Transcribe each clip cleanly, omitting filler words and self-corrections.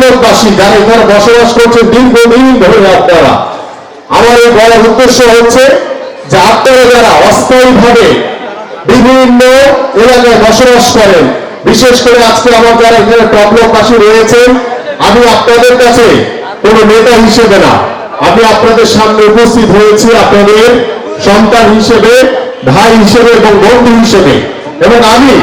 টপলকবাসী যারা এখানে বসবাস করছে দীর্ঘদিন ধরে আপনারা, আমার এই বড় উদ্দেশ্য হচ্ছে যে আপনারা যারা অস্থায়ীভাবে বিভিন্ন এলাকায় বসবাস করেন, বিশেষ করে আজকে আমার যারা এখানে টপলকবাসী রয়েছেন, আমি আপনাদের কাছে কোনো নেতা হিসেবে না, আমি আপনাদের সামনে উপস্থিত হয়েছি আপনাদের সন্তান হিসেবে, ভাই হিসেবে এবং বন্ধু হিসেবে। এবং আমি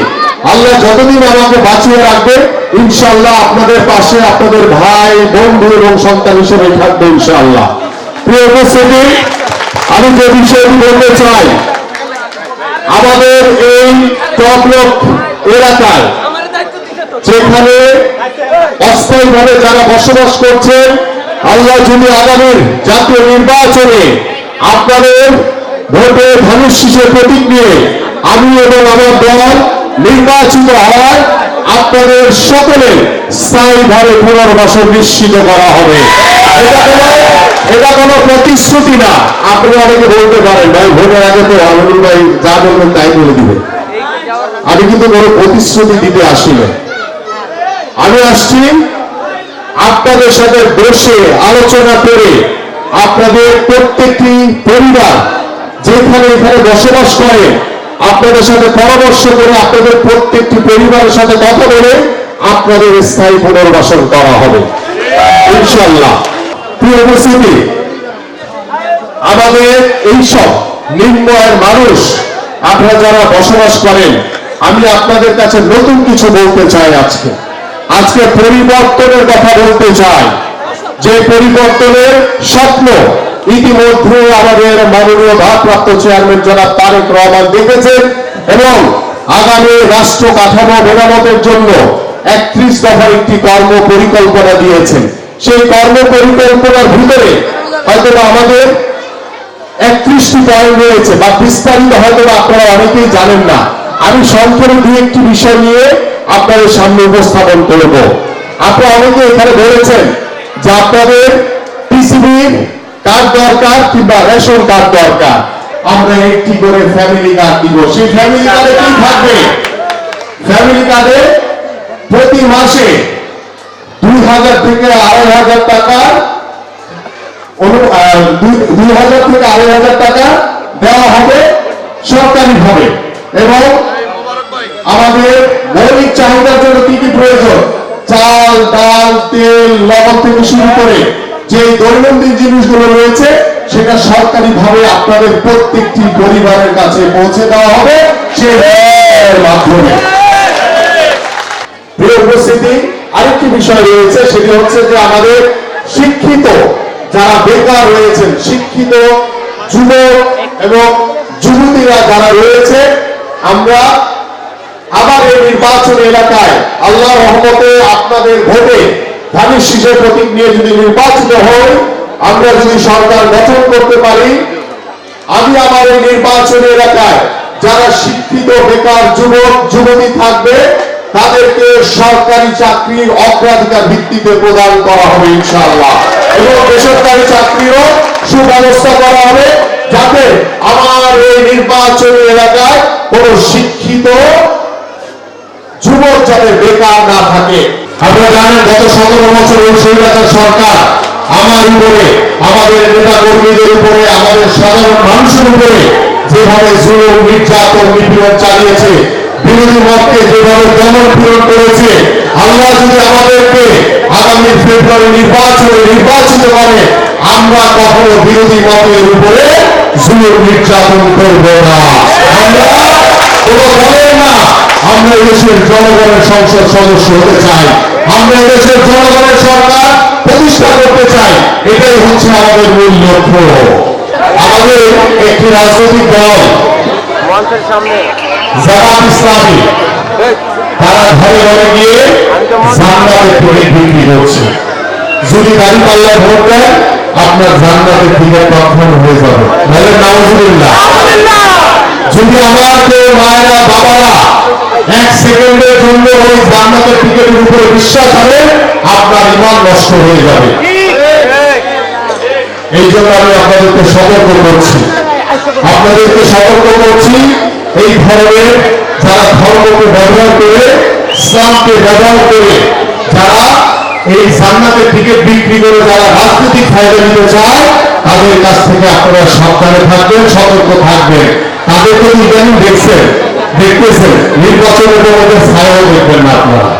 আল্লাহ যতদিন আমাকে বাঁচিয়ে রাখবে ইনশাআল্লাহ আপনাদের পাশে আপনাদের ভাই বন্ধু এবং সন্তান হিসেবে থাকবে ইনশাআল্লাহ। প্রিয় উপস্থিতি, আমি যে বিষয়টি বলতে চাই, আমাদের এই টপলক এলাকায় যেখানে অস্থায়ীভাবে যারা বসবাস করছেন, আল্লাহ যদি আগামীর জাতীয় নির্বাচনে আপনাদের ভোটে ধানের শীষের প্রতীক নিয়ে আমি এবং আমার দল নির্বাচিত হয়, আপনাদের সকলের স্থায়ীভাবে পুনর্বাসন নিশ্চিত করা হবে। এটা কোনো প্রতিশ্রুতি না। আপনি অনেকে বলতে পারেন ভাই ভোটের আগে তো আলমুল ভাই যা বলবেন তাই বলে দিবে। আমি কিন্তু কোনো প্রতিশ্রুতি দিতে আসিনি, আমি আসছি আপনাদের সাথে বসে আলোচনা করে আপনাদের প্রত্যেকটি পরিবার যেখানে এখানে বসবাস করে আপনাদের সাথে পরামর্শ করে আপনাদের প্রত্যেকটি পরিবারের সাথে কথা বলে আপনাদের স্থায়ী পুনর্বাসন করা হবে ইনশাআল্লাহ। প্রিয় উপস্থিতি, আমাদের এইসব নিম্ন আয়ের মানুষ আপনারা যারা বসবাস করেন, আমি আপনাদের কাছে নতুন কিছু বলতে চাই। আজকে পরিবর্তনের কথা বলতে চাই, যে পরিবর্তনের স্বপ্ন ইতিমধ্যে আমাদের মাননীয় ভারপ্রাপ্ত চেয়ারম্যান জনাব তারেক রহমান দেখেছেন এবং আগামী রাষ্ট্র কাঠামো মেরামতের জন্য 31 দফার একটি কর্ম পরিকল্পনা দিয়েছেন। সেই কর্ম পরিকল্পনার ভিতরে হয়তো আমাদের 31টি পয়েন্ট রয়েছে, বা বিস্তারিত হয়তো আপনারা অনেকেই জানেন না। আমি সংক্ষেপে দুই একটি বিষয় নিয়ে আপনাদের সামনে উপস্থাপন করব। আপনারা অনেকে এখানে বলেছেন যে আপনাদের পিসিবির কার্ড দরকার কিংবা রেশন কার্ড দরকার, আমরা একটি করে ফ্যামিলি কার্ড দিব। সেই ফ্যামিলি কার্ডে কি থাকবে? ফ্যামিলি কার্ডে প্রতি মাসে 2000 থেকে 2500 টাকা 2000 থেকে 2500 টাকা দেওয়া হবে সরকারিভাবে। এবং আমাদের মৌলিক চাহিদার জন্য কি কি প্রয়োজন, চাল ডাল তেল লবণ থেকে শুরু করে যে দৈনন্দিন জিনিসগুলো রয়েছে সেটা সরকারিভাবে আপনাদের প্রত্যেকটি পরিবারের কাছে পৌঁছে দেওয়া হবে সেই মাধ্যমে। প্রিয় উপস্থিতি, আরেকটি বিষয় রয়েছে, সেটি হচ্ছে যে আমাদের শিক্ষিত যারা বেকার রয়েছেন, শিক্ষিত যুবক এবং যুবতীরা যারা রয়েছে, আমরা আবার এই নির্বাচন এলাকায় আল্লাহর রহমতে আপনাদের ভোটে ধানের শীষের প্রতীক নিয়ে যদি নির্বাচিত হই, আমরা যদি সরকার গঠন করতে পারি, আমি আমার এই নির্বাচন এলাকায় যারা শিক্ষিত বেকার যুবক যুবতী থাকবে তাদেরকে সরকারি চাকরির অগ্রাধিকার ভিত্তিতে প্রদান করা হবে ইনশাআল্লাহ, এবং বেসরকারি চাকরিরও সুব্যবস্থা করা হবে, যাতে আমার এই নির্বাচনী এলাকায় কোন শিক্ষিত যুবক যাতে বেকার না থাকে। আপনারা জানেন গত 17 বছর এই স্বৈরাচার সরকার আমার উপরে, আমাদের নেতা কর্মীদের উপরে, আমাদের সাধারণ মানুষের উপরে যেভাবে জুলুম নির্যাতন নিপীড়ন চালিয়েছে, বিরোধী মতকে যেভাবে দমন পীড়ন করেছে, আল্লাহ যদি আমাদেরকে আগামী ফেব্রুয়ারি নির্বাচনে নির্বাচিত করে, আমরা কখনো বিরোধী মতের উপরে জুলুম নির্যাতন করব না। আমরা কোনো দলের না, আমরা দেশের জনগণের সংসদ সদস্য হতে চাই, আমরা দেশের জনগণের সরকার প্রতিষ্ঠা করতে চাই, এটাই হচ্ছে আমাদের মূল লক্ষ্য। আমাদের একটি রাজনৈতিক দল জামাত ইসলামী, তারা ঘরে ঘরে গিয়ে জান্নাতের টিকিট বিক্রি করছে। যদি দাঁড়িপাল্লায় ভোট দেন আপনার জান্নাতের টিকিট কনফার্ম হয়ে যাবে, বলেন নাউজুবিল্লাহ। যদি আমার কেউ মায়েরা বাবারা 1 সেকেন্ডের জন্য ওই জান্নাতের টিকিটের উপরে বিশ্বাস হবে, আপনার ঈমান নষ্ট হয়ে যাবে। এই জন্য আমি আপনাদেরকে সতর্ক করছি, এই ধরনের যারা ধর্মকে ব্যবহার করে, ইসলামকে ব্যবহার করে যারা এই জান্নাতের টিকিট বিক্রি করে যারা রাজনৈতিক ফায়দা নিতে চায় তাদের কাছ থেকে আপনারা সাবধানে থাকবেন, সতর্ক থাকবেন। তাদের প্রতি ইদানিং দেখতেছেন নির্বাচনের মধ্যে ছায়াও দেখবেন না আপনারা।